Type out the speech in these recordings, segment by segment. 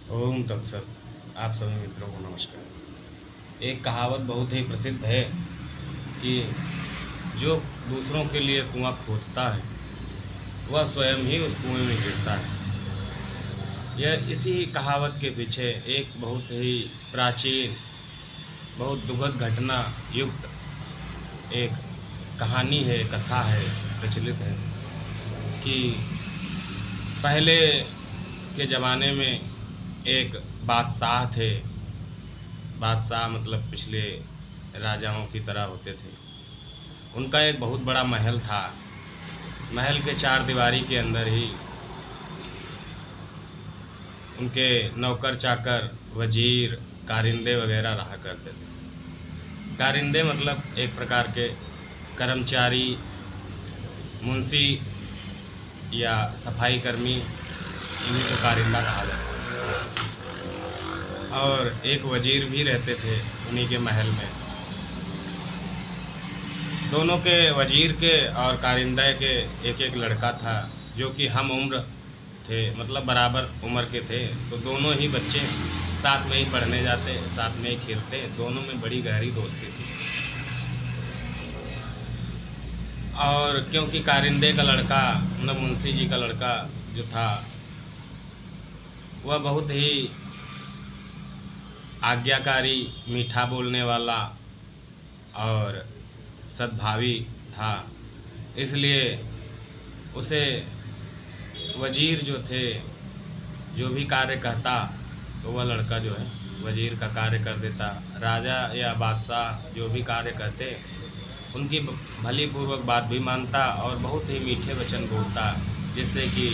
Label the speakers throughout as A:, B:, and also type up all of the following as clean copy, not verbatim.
A: ओम तत्सत। आप सभी मित्रों को नमस्कार। एक कहावत बहुत ही प्रसिद्ध है कि जो दूसरों के लिए कुआं खोदता है वह स्वयं ही उस कुएं में गिरता है। यह इसी कहावत के पीछे एक बहुत ही प्राचीन, बहुत दुखद घटना युक्त एक कहानी है, कथा है, प्रचलित है कि पहले के ज़माने में एक बादशाह थे। बादशाह मतलब पिछले राजाओं की तरह होते थे। उनका एक बहुत बड़ा महल था। महल के चार दीवारी के अंदर ही उनके नौकर चाकर, वजीर, कारिंदे वगैरह रहा करते थे। कारिंदे मतलब एक प्रकार के कर्मचारी, मुंशी या सफाई कर्मी, इन्हीं को कारिंदा कहा जाता है। और एक वजीर भी रहते थे उन्हीं के महल में। दोनों के, वजीर के और कारिंदा के, एक एक लड़का था जो कि हम उम्र थे, मतलब बराबर उम्र के थे। तो दोनों ही बच्चे साथ में ही पढ़ने जाते, साथ में ही खेलते, दोनों में बड़ी गहरी दोस्ती थी। और क्योंकि कारिंदे का लड़का, मतलब मुंशी जी का लड़का जो था, वह बहुत ही आज्ञाकारी, मीठा बोलने वाला और सद्भावी था, इसलिए उसे वजीर जो थे, जो भी कार्य कहता तो वह लड़का जो है वजीर का कार्य कर देता। राजा या बादशाह जो भी कार्य कहते उनकी भली पूर्वक बात भी मानता और बहुत ही मीठे वचन बोलता, जिससे कि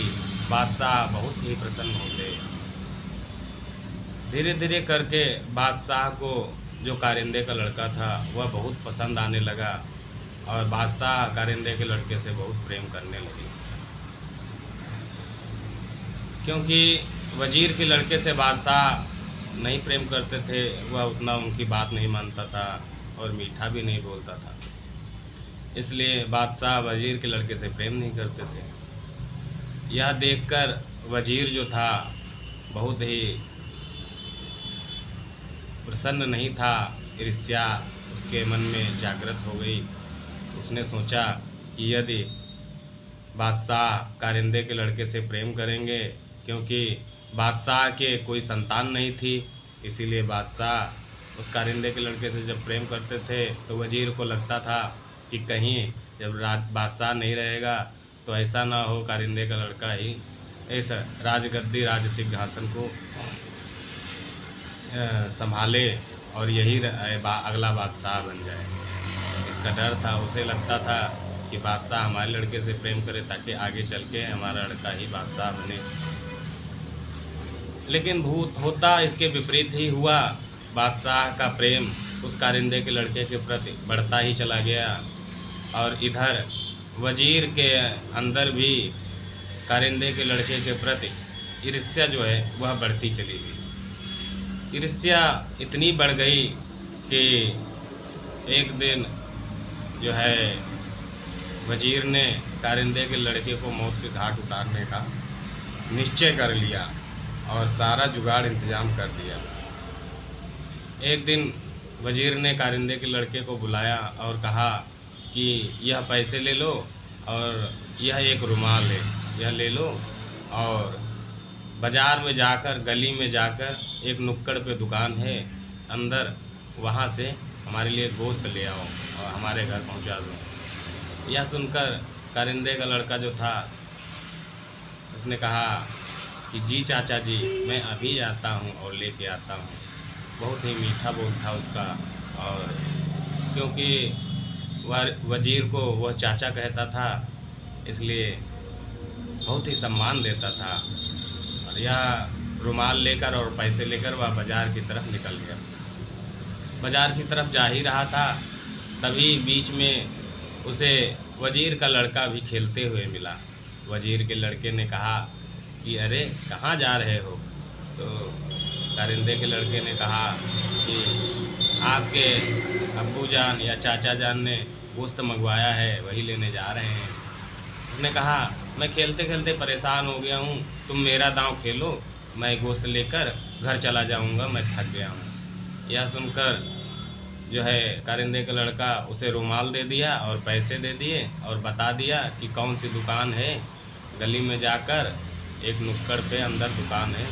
A: बादशाह बहुत ही प्रसन्न होते। धीरे धीरे करके बादशाह को जो कारिंदे का लड़का था वह बहुत पसंद आने लगा और बादशाह कारिंदे के लड़के से बहुत प्रेम करने लगे। क्योंकि वजीर के लड़के से बादशाह नहीं प्रेम करते थे, वह उतना उनकी बात नहीं मानता था और मीठा भी नहीं बोलता था, इसलिए बादशाह वजीर के लड़के से प्रेम नहीं करते थे। यह देखकर वजीर जो था बहुत ही प्रसन्न नहीं था, ईर्ष्या उसके मन में जागृत हो गई। उसने सोचा कि यदि बादशाह कारिंदे के लड़के से प्रेम करेंगे, क्योंकि बादशाह के कोई संतान नहीं थी, इसीलिए बादशाह उस कारिंदे के लड़के से जब प्रेम करते थे तो वजीर को लगता था कि कहीं जब बादशाह नहीं रहेगा तो ऐसा ना हो कारिंदे का लड़का ही इस राजगद्दी, राज सिंहासन को संभाले और यही अगला बादशाह बन जाए। इसका डर था। उसे लगता था कि बादशाह हमारे लड़के से प्रेम करे ताकि आगे चल के हमारा लड़का ही बादशाह बने। लेकिन भूत होता इसके विपरीत ही हुआ। बादशाह का प्रेम उस कारिंदे के लड़के के प्रति बढ़ता ही चला गया और इधर वजीर के अंदर भी कारिंदे के लड़के के प्रति ईर्ष्या जो है वह बढ़ती चली गई। ईर्ष्या इतनी बढ़ गई कि एक दिन जो है वजीर ने कारिंदे के लड़के को मौत के घाट उतारने का निश्चय कर लिया और सारा जुगाड़ इंतजाम कर दिया। एक दिन वजीर ने कारिंदे के लड़के को बुलाया और कहा कि यह पैसे ले लो और यह एक रुमाल है, यह ले लो और बाज़ार में जाकर, गली में जाकर एक नुक्कड़ पे दुकान है अंदर, वहाँ से हमारे लिए गोश्त ले आओ और हमारे घर पहुँचा दो। यह सुनकर कारिंदे का लड़का जो था उसने कहा कि जी चाचा जी, मैं अभी आता हूँ और लेके आता हूँ। बहुत ही मीठा बोल था उसका, और क्योंकि वजीर को वह चाचा कहता था इसलिए बहुत ही सम्मान देता था। और यह रुमाल लेकर और पैसे लेकर वह बाज़ार की तरफ निकल गया। बाज़ार की तरफ जा ही रहा था, तभी बीच में उसे वजीर का लड़का भी खेलते हुए मिला। वजीर के लड़के ने कहा कि अरे कहाँ जा रहे हो? तो कारिंदे के लड़के ने कहा कि आपके अब्बू जान या चाचा जान ने गोश्त मंगवाया है, वही लेने जा रहे हैं। उसने कहा मैं खेलते खेलते परेशान हो गया हूँ, तुम मेरा दांव खेलो मैं गोश्त लेकर घर चला जाऊंगा, मैं थक गया हूँ। यह सुनकर जो है कारिंदे का लड़का उसे रुमाल दे दिया और पैसे दे दिए और बता दिया कि कौन सी दुकान है, गली में जाकर एक नुक्कड़ पे अंदर दुकान है,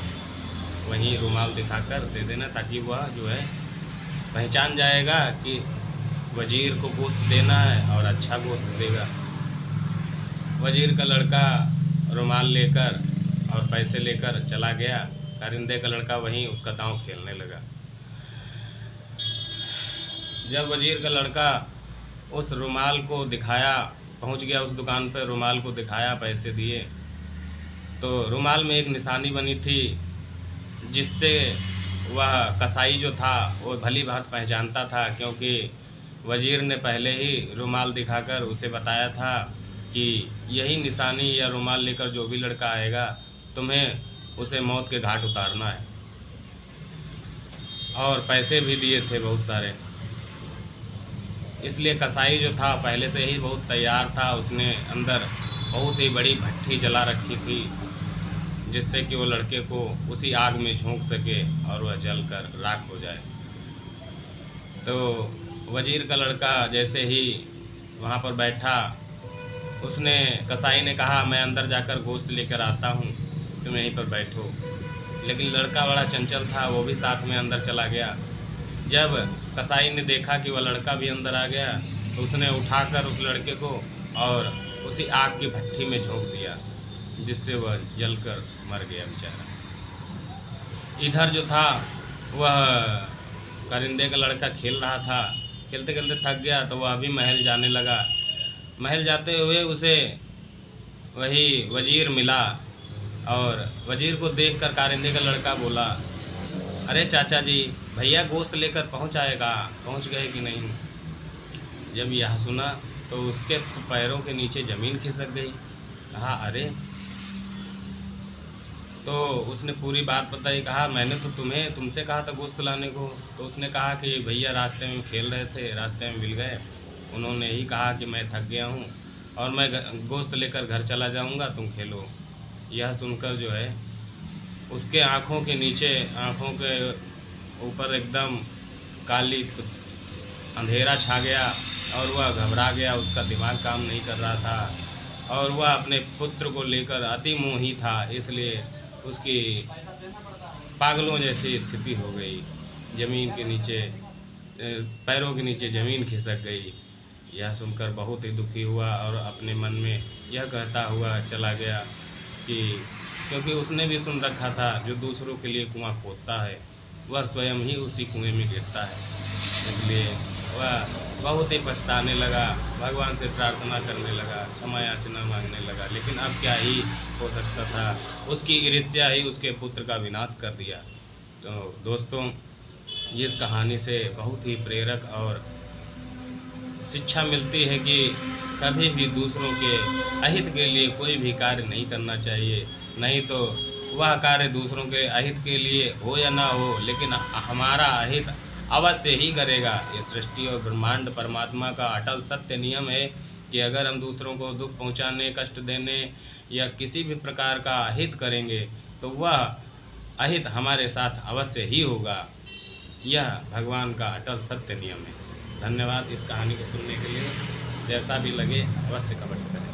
A: वहीं रुमाल दिखाकर दे देना, ताकि वह जो है पहचान जाएगा कि वजीर को गोश्त देना है और अच्छा गोश्त देगा। वजीर का लड़का रुमाल लेकर और पैसे लेकर चला गया। कारिंदे का लड़का वहीं उसका दांव खेलने लगा। जब वजीर का लड़का उस रुमाल को दिखाया, पहुंच गया उस दुकान पर, रुमाल को दिखाया, पैसे दिए, तो रुमाल में एक निशानी बनी थी जिससे वह कसाई जो था वो भली भांति पहचानता था, क्योंकि वजीर ने पहले ही रुमाल दिखाकर उसे बताया था कि यही निशानी या रुमाल लेकर जो भी लड़का आएगा तुम्हें उसे मौत के घाट उतारना है, और पैसे भी दिए थे बहुत सारे। इसलिए कसाई जो था पहले से ही बहुत तैयार था, उसने अंदर बहुत ही बड़ी भट्ठी जला रखी थी जिससे कि वो लड़के को उसी आग में झोंक सके और वह जलकर राख हो जाए। तो वजीर का लड़का जैसे ही वहाँ पर बैठा, उसने कसाई ने कहा मैं अंदर जाकर गोश्त लेकर आता हूँ, तुम यहीं पर बैठो। लेकिन लड़का बड़ा चंचल था, वो भी साथ में अंदर चला गया। जब कसाई ने देखा कि वह लड़का भी अंदर आ गया तो उसने उठाकर उस लड़के को और उसी आग की भट्ठी में झोंक दिया, जिससे वह जलकर मर गया बेचारा। इधर जो था वह कारिंदे का लड़का खेल रहा था, खेलते खेलते थक गया तो वह भी महल जाने लगा। महल जाते हुए उसे वही वजीर मिला और वजीर को देखकर कारिंदे का लड़का बोला, अरे चाचा जी, भैया गोश्त लेकर पहुंच गए कि नहीं। जब यह सुना तो उसके पैरों के नीचे ज़मीन खिसक गई। कहा अरे, तो उसने पूरी बात बताई। कहा मैंने तो तुमसे कहा था गोश्त लाने को। तो उसने कहा कि भैया रास्ते में खेल रहे थे, रास्ते में मिल गए, उन्होंने ही कहा कि मैं थक गया हूँ और मैं गोश्त लेकर घर चला जाऊँगा, तुम खेलो। यह सुनकर जो है उसके आँखों के नीचे, आँखों के ऊपर एकदम काली अंधेरा छा गया और वह घबरा गया, उसका दिमाग काम नहीं कर रहा था और वह अपने पुत्र को लेकर अति मोही था, इसलिए उसकी पागलों जैसी स्थिति हो गई। ज़मीन के नीचे, पैरों के नीचे ज़मीन खिसक गई। यह सुनकर बहुत ही दुखी हुआ और अपने मन में यह कहता हुआ चला गया कि क्योंकि उसने भी सुन रखा था जो दूसरों के लिए कुआं खोदता है वह स्वयं ही उसी कुएं में गिरता है, इसलिए वह बहुत ही पछताने लगा, भगवान से प्रार्थना करने लगा, क्षमा याचना मांगने लगा। लेकिन अब क्या ही हो सकता था, उसकी ईर्ष्या ही उसके पुत्र का विनाश कर दिया। तो दोस्तों, इस कहानी से बहुत ही प्रेरक और शिक्षा मिलती है कि कभी भी दूसरों के अहित के लिए कोई भी कार्य नहीं करना चाहिए, नहीं तो वह कार्य दूसरों के अहित के लिए हो या ना हो, लेकिन हमारा अहित अवश्य ही करेगा। ये सृष्टि और ब्रह्मांड परमात्मा का अटल सत्य नियम है कि अगर हम दूसरों को दुख पहुंचाने, कष्ट देने या किसी भी प्रकार का अहित करेंगे तो वह अहित हमारे साथ अवश्य ही होगा। यह भगवान का अटल सत्य नियम है। धन्यवाद इस कहानी को सुनने के लिए। जैसा भी लगे अवश्य कमेंट करें।